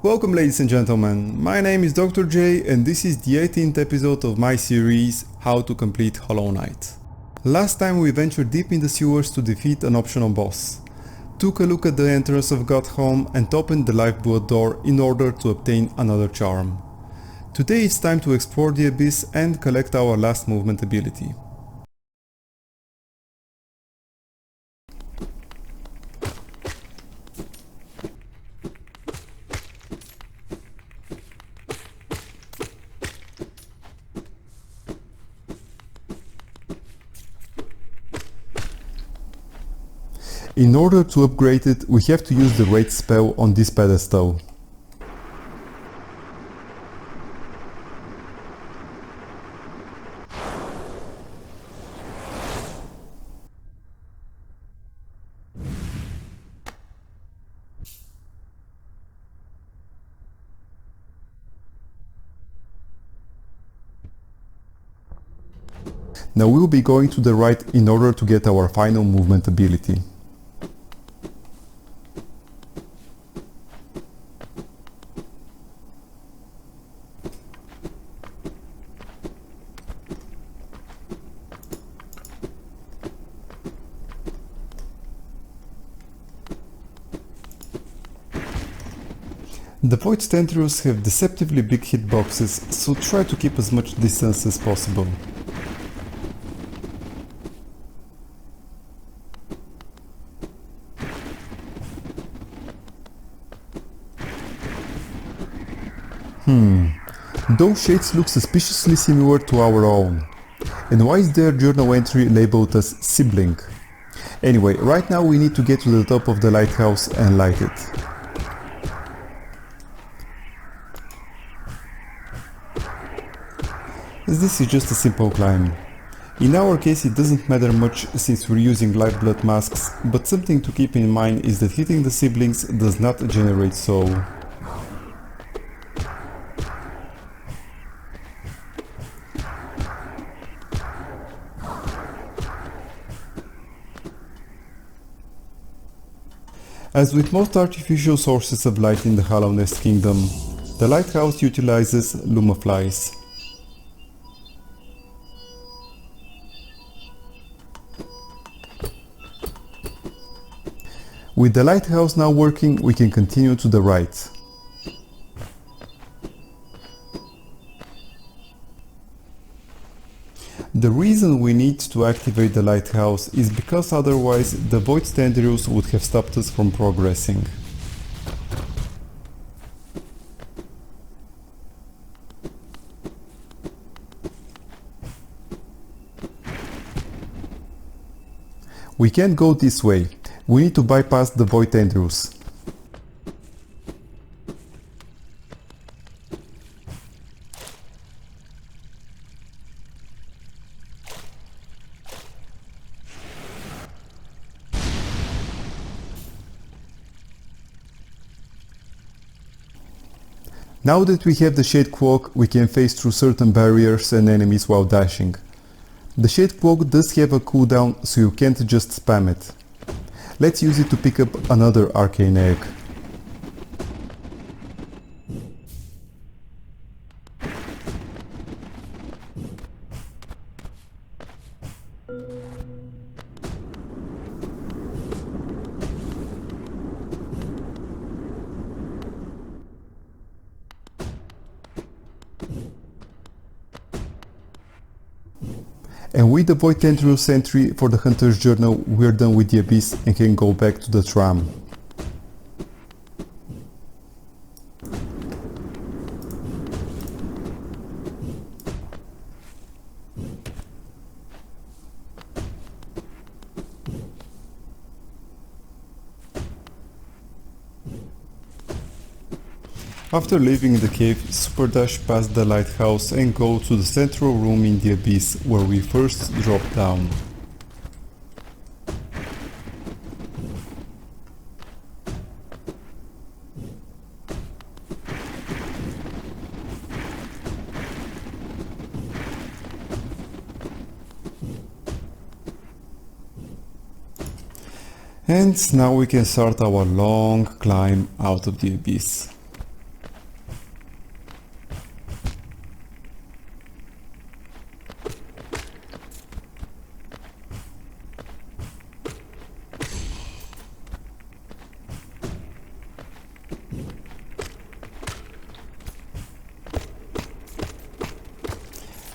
Welcome ladies and gentlemen, my name is dr.J and this is the 18th episode of my series How to Complete Hollow Knight. Last time we ventured deep in the sewers to defeat an optional boss, took a look at the entrance of Godhome and opened the lifeblood door in order to obtain another charm. Today it's time to explore the abyss and collect our last movement ability. In order to upgrade it, we have to use the raid spell on this pedestal. Now we'll be going to the right in order to get our final movement ability. The void tendrils have deceptively big hitboxes, so try to keep as much distance as possible. Those shades look suspiciously similar to our own. And why is their journal entry labeled as sibling? Anyway, right now we need to get to the top of the lighthouse and light it. This is just a simple climb. In our case it doesn't matter much since we're using lifeblood masks, but something to keep in mind is that hitting the siblings does not generate soul. As with most artificial sources of light in the Hallownest kingdom, the lighthouse utilizes lumaflies. With the lighthouse now working, we can continue to the right. The reason we need to activate the lighthouse is because otherwise the void tendrils would have stopped us from progressing. We can't go this way. We need to bypass the void tendrils. Now that we have the Shade Cloak, we can phase through certain barriers and enemies while dashing. The Shade Cloak does have a cooldown, so you can't just spam it. Let's use it to pick up another arcane egg. And with the void tendrils entry for the hunter's journal, we're done with the abyss and can go back to the tram. After leaving the cave, super dash past the lighthouse and go to the central room in the abyss where we first drop down. And now we can start our long climb out of the abyss.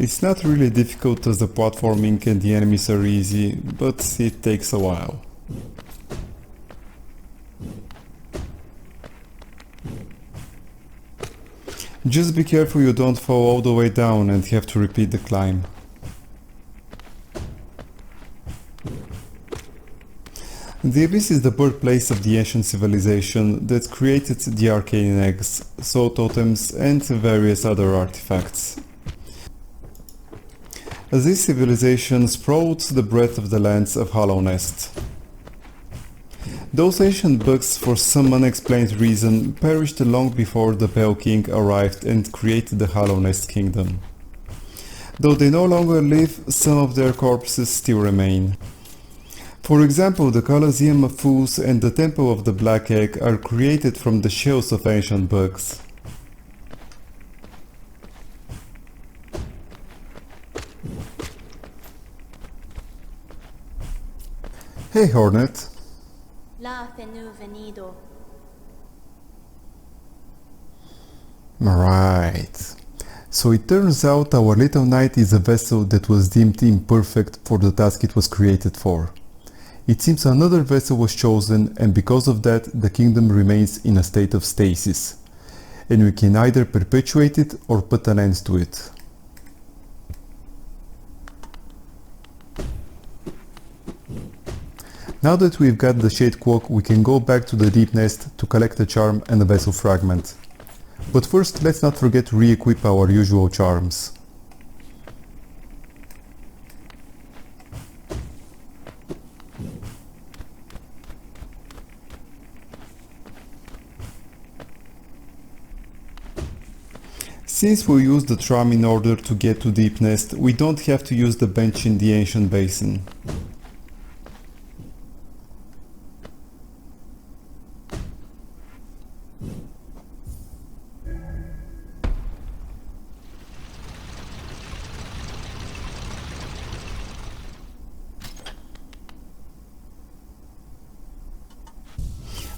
It's not really difficult as the platforming and the enemies are easy, but it takes a while. Just be careful you don't fall all the way down and have to repeat the climb. The Abyss is the birthplace of the ancient civilization that created the arcane eggs, soul totems and various other artifacts. This civilization sprawled the breadth of the lands of Hallownest. Those ancient bugs, for some unexplained reason, perished long before the Pale King arrived and created the Hallownest Kingdom. Though they no longer live, some of their corpses still remain. For example, the Colosseum of Fools and the Temple of the Black Egg are created from the shells of ancient bugs. Hey Hornet. Right. So it turns out our little knight is a vessel that was deemed imperfect for the task it was created for. It seems another vessel was chosen, and because of that the kingdom remains in a state of stasis, and we can either perpetuate it or put an end to it. Now that we've got the Shade Cloak, we can go back to the Deep Nest to collect a charm and a vessel fragment. But first, let's not forget to re-equip our usual charms. Since we use the tram in order to get to Deep Nest, we don't have to use the bench in the ancient basin.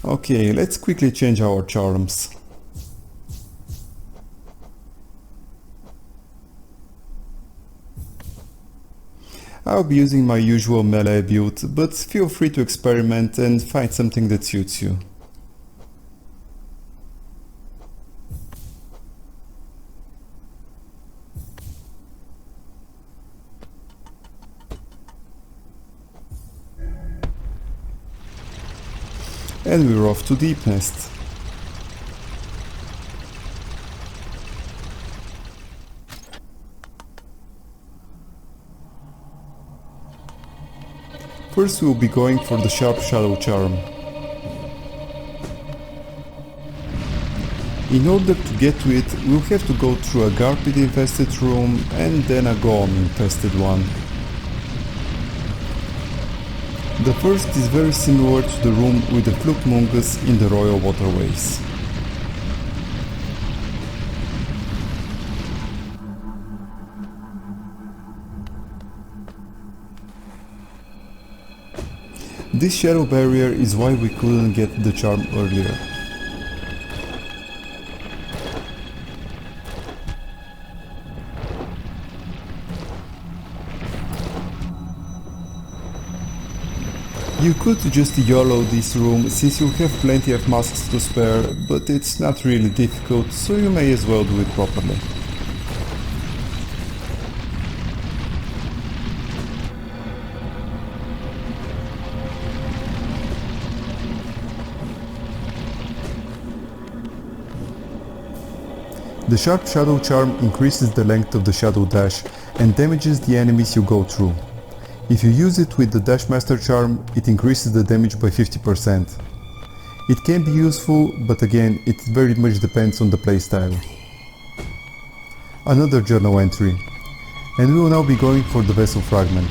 Okay, let's quickly change our charms. I'll be using my usual melee build, but feel free to experiment and find something that suits you. And we're off to Deep Nest. First we'll be going for the Sharp Shadow charm. In order to get to it, we'll have to go through a Garpid infested room and then a Golem infested one. The first is very similar to the room with the Flukmungus in the Royal Waterways. This shadow barrier is why we couldn't get the charm earlier. You could just YOLO this room since you have plenty of masks to spare, but it's not really difficult, so you may as well do it properly. The Sharp Shadow charm increases the length of the Shadow Dash and damages the enemies you go through. If you use it with the Dash Master charm, it increases the damage by 50%. It can be useful, but again, it very much depends on the playstyle. Another journal entry, and we will now be going for the Vessel Fragment.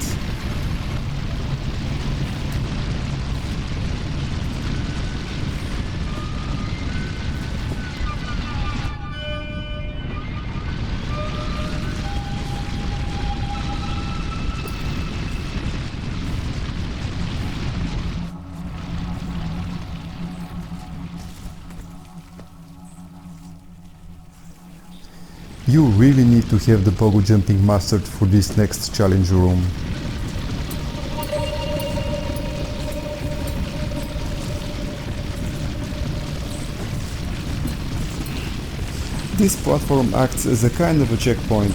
You really need to have the pogo jumping mastered for this next challenge room. This platform acts as a kind of a checkpoint.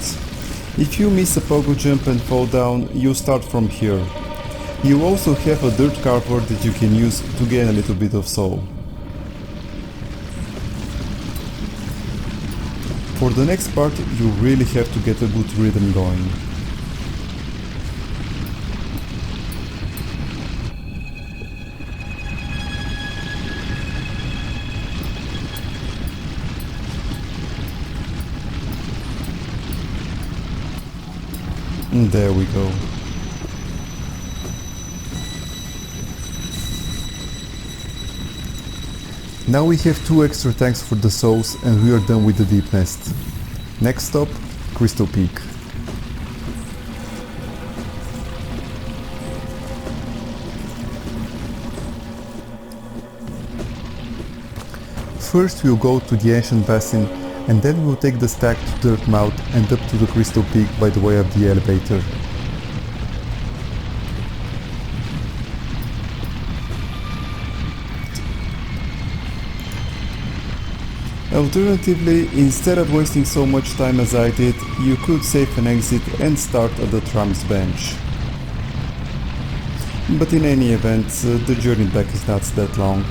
If you miss a pogo jump and fall down, you start from here. You also have a dirt carver that you can use to gain a little bit of soul. For the next part, you really have to get a good rhythm going. And there we go. Now we have 2 extra tanks for the souls and we are done with the deep nest. Next stop, Crystal Peak. First we'll go to the ancient basin and then we'll take the stack to Dirt Mouth and up to the Crystal Peak by the way of the elevator. Alternatively, instead of wasting so much time as I did, you could save an exit and start at the tram's bench. But in any event, the journey back is not that long.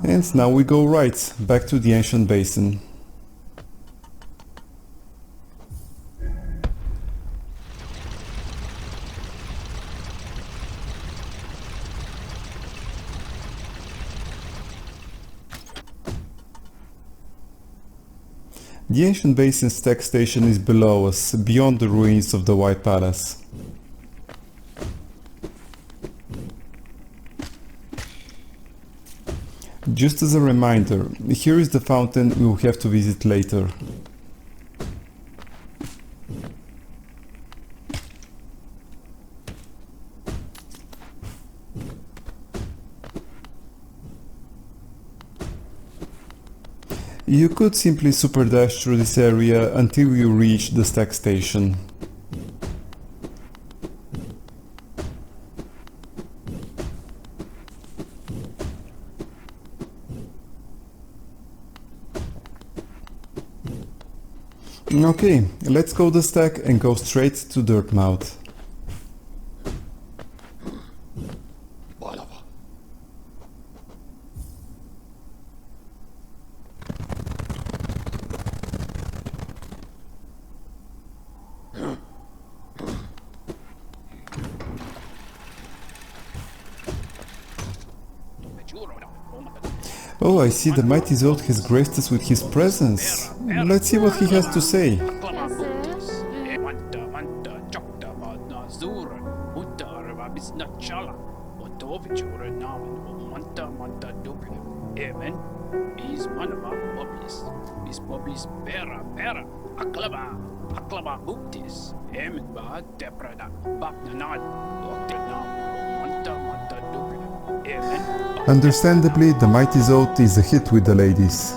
And now we go right, back to the ancient basin. The ancient basin stack station is below us, beyond the ruins of the White Palace. Just as a reminder, here is the fountain we will have to visit later. You could simply super dash through this area until you reach the stack station. Okay, let's go the stack and go straight to Dirt Mouth. Oh, I see the mighty Zod has graced us with his presence. Let's see what he has to say. Understandably, the mighty Zod is a hit with the ladies.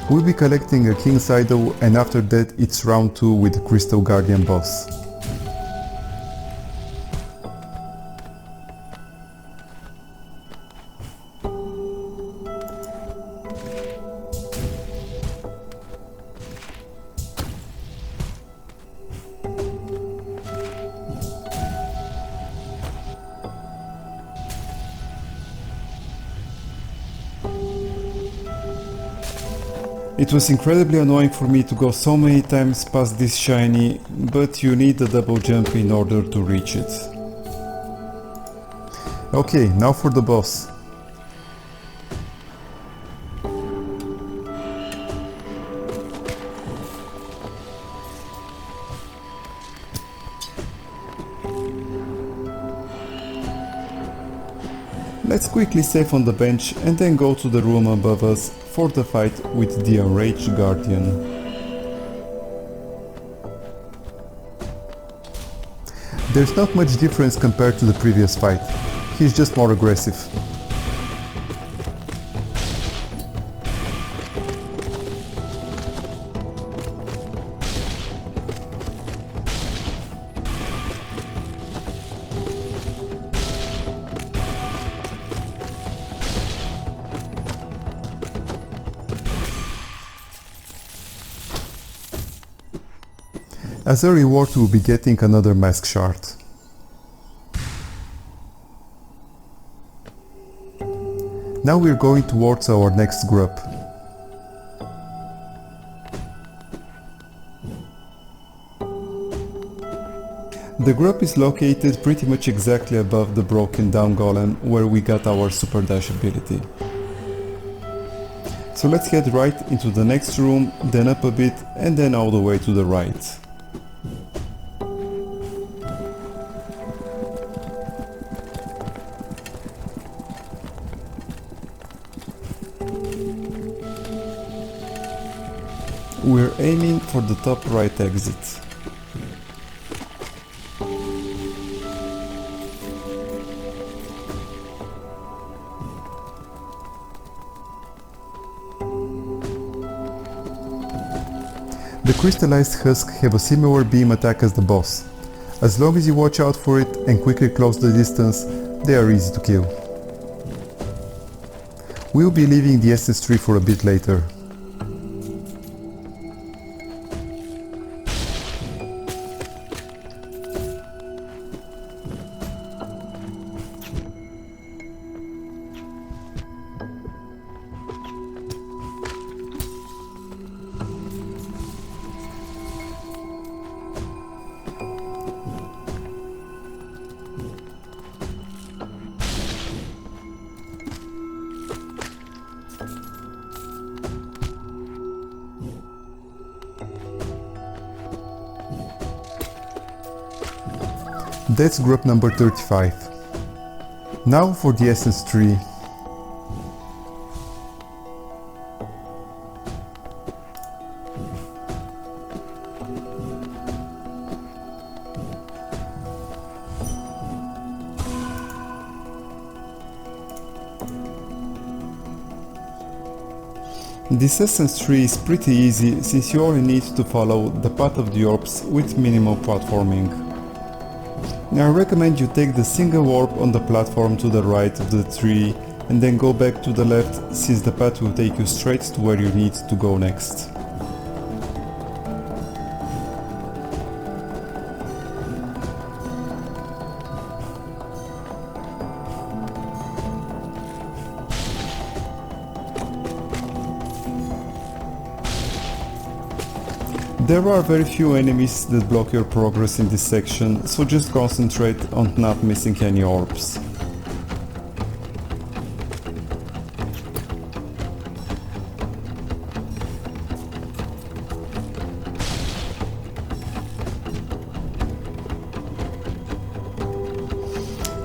We'll be collecting a King's Idol and after that it's round 2 with the Crystal Guardian boss. It was incredibly annoying for me to go so many times past this shiny, but you need a double jump in order to reach it. Okay, now for the boss. Let's quickly save on the bench and then go to the room above us for the fight with the enraged guardian. There's not much difference compared to the previous fight, he's just more aggressive. As a reward we'll be getting another mask shard. Now we're going towards our next grub. The grub is located pretty much exactly above the broken down golem where we got our super dash ability. So let's head right into the next room, then up a bit and then all the way to the right. We're aiming for the top right exit. The crystallized husk have a similar beam attack as the boss. As long as you watch out for it and quickly close the distance, they are easy to kill. We'll be leaving the essence tree for a bit later. That's grub number 35. Now for the essence tree. This essence tree is pretty easy since you only need to follow the path of the orbs with minimal platforming. I recommend you take the single orb on the platform to the right of the tree and then go back to the left since the path will take you straight to where you need to go next. There are very few enemies that block your progress in this section, so just concentrate on not missing any orbs.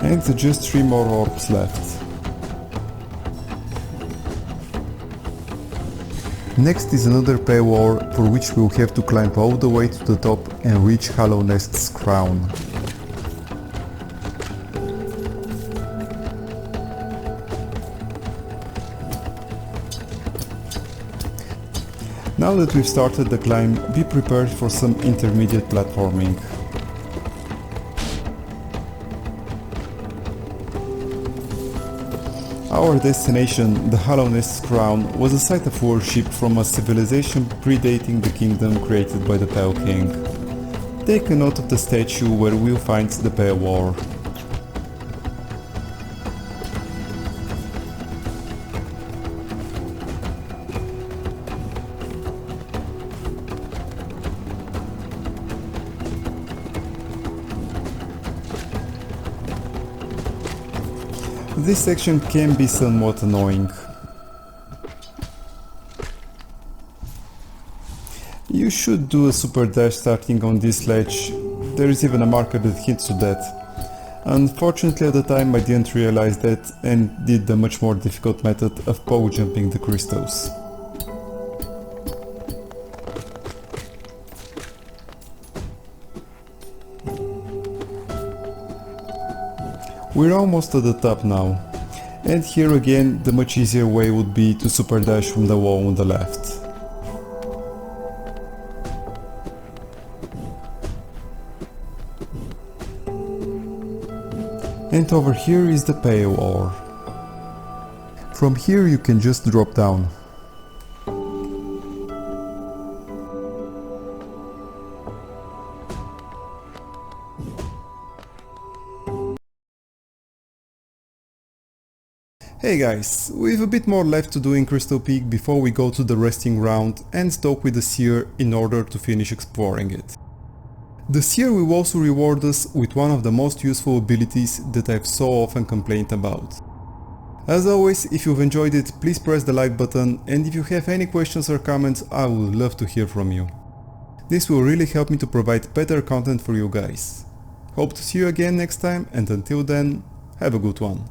And just 3 more orbs left. Next is another pay war for which we'll have to climb all the way to the top and reach Hallownest's crown. Now that we've started the climb, be prepared for some intermediate platforming. Our destination, the Hallownest's crown, was a site of worship from a civilization predating the kingdom created by the Pale King. Take a note of the statue where we'll find the Pale War. This section can be somewhat annoying. You should do a super dash starting on this ledge, there is even a marker that hints to that. Unfortunately at the time I didn't realize that and did the much more difficult method of pole jumping the crystals. We're almost at the top now, and here again the much easier way would be to super dash from the wall on the left. And over here is the pale ore. From here you can just drop down. Hey guys, we've a bit more left to do in Crystal Peak before we go to the resting round and talk with the seer in order to finish exploring it. The seer will also reward us with one of the most useful abilities that I've so often complained about. As always, if you've enjoyed it, please press the like button, and if you have any questions or comments, I would love to hear from you. This will really help me to provide better content for you guys. Hope to see you again next time, and until then, have a good one.